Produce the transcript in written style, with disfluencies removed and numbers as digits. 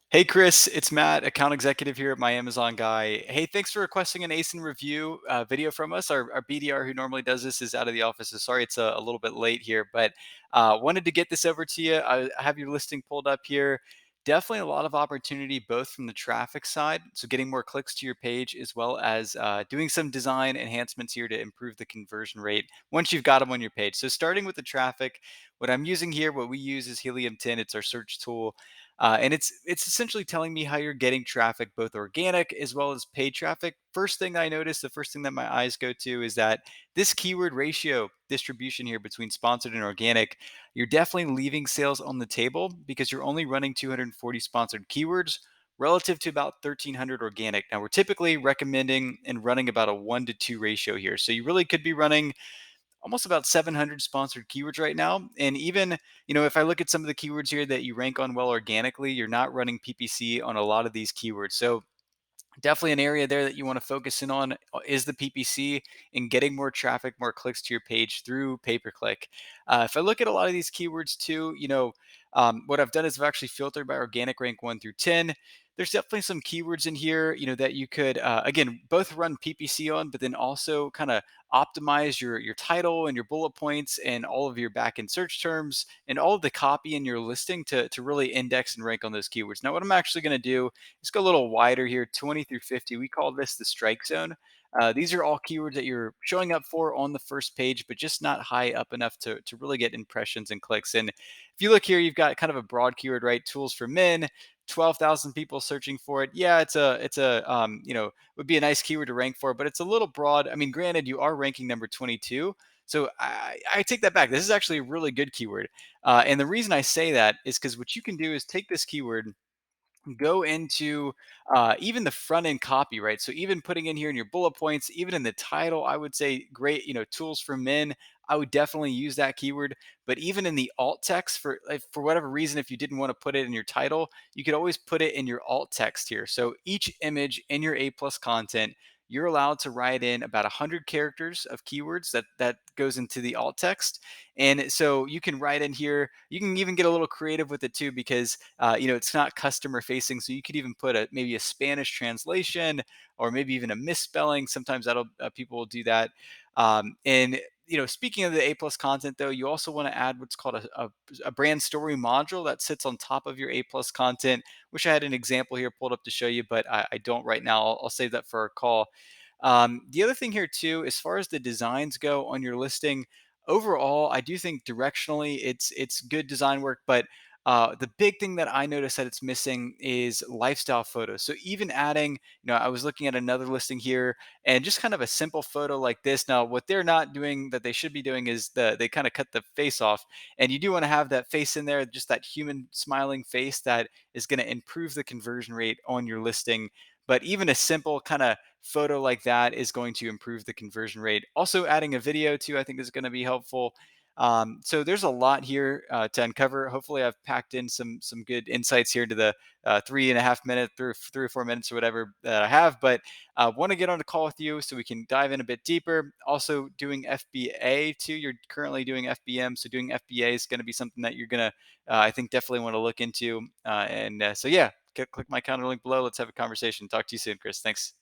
Hey Chris, it's Matt, account executive here at my Amazon guy. Hey, thanks for requesting an ASIN review video from us. Our BDR who normally does this is out of the office, so sorry it's a little bit late here, but wanted to get this over to you. I have your listing pulled up here. Definitely a lot of opportunity both from the traffic side, so getting more clicks to your page, as well as doing some design enhancements here to improve the conversion rate once you've got them on your page. So starting with the traffic, what I'm using here, what we use is Helium 10. It's our search tool. And it's essentially telling me how you're getting traffic, both organic as well as paid traffic. First thing I notice, the first thing that my eyes go to is that this keyword ratio distribution here between sponsored and organic, you're definitely leaving sales on the table because you're only running 240 sponsored keywords relative to about 1300 organic. Now, we're typically recommending and running about a 1 to 2 ratio here. So you really could be running almost about 700 sponsored keywords right now. And even, if I look at some of the keywords here that you rank on well organically, you're not running PPC on a lot of these keywords. So definitely an area there that you want to focus in on is the PPC and getting more traffic, more clicks to your page through pay per click. If I look at a lot of these keywords too, what I've done is I've actually filtered by organic rank 1 through 10. There's definitely some keywords in here, that you could, again, both run PPC on, but then also kind of optimize your title and your bullet points and all of your backend search terms and all of the copy in your listing to really index and rank on those keywords. Now, what I'm actually going to do, let's go a little wider here, 20 through 50. We call this the strike zone. These are all keywords that you're showing up for on the first page, but just not high up enough to really get impressions and clicks. And if you look here, you've got kind of a broad keyword, right? Tools for men, 12,000 people searching for it. Yeah, would be a nice keyword to rank for, but it's a little broad. I mean, granted, you are ranking number 22. So I take that back. This is actually a really good keyword. And the reason I say that is because what you can do is take this keyword, go into even the front end copy, right? So even putting in here in your bullet points, even in the title, I would say great, tools for men. I would definitely use that keyword. But even in the alt text, for like, for whatever reason, if you didn't want to put it in your title, you could always put it in your alt text here. So each image in your A plus content, you're allowed to write in about 100 characters of keywords that goes into the alt text. And so you can write in here. You can even get a little creative with it too, because it's not customer facing. So you could even put maybe a Spanish translation, or maybe even a misspelling. Sometimes that'll people will do that. And speaking of the A plus content, though, you also want to add what's called a brand story module that sits on top of your A plus content. Wish I had an example here pulled up to show you, but I don't right now. I'll save that for our call. The other thing here too, as far as the designs go on your listing, overall, I do think directionally it's good design work, but the big thing that I noticed that it's missing is lifestyle photos. So even adding, I was looking at another listing here, and just kind of a simple photo like this. Now, what they're not doing that they should be doing is they kind of cut the face off, and you do want to have that face in there, just that human smiling face that is going to improve the conversion rate on your listing. But even a simple kind of photo like that is going to improve the conversion rate. Also, adding a video too, I think is going to be helpful. So there's a lot here to uncover. Hopefully, I've packed in some good insights here to the 3.5 minute, 3 or 4 minutes or whatever that I have. But I want to get on a call with you so we can dive in a bit deeper. Also, doing FBA too. You're currently doing FBM, so doing FBA is going to be something that you're gonna, I think, definitely want to look into. And so yeah, click my calendar link below. Let's have a conversation. Talk to you soon, Chris. Thanks.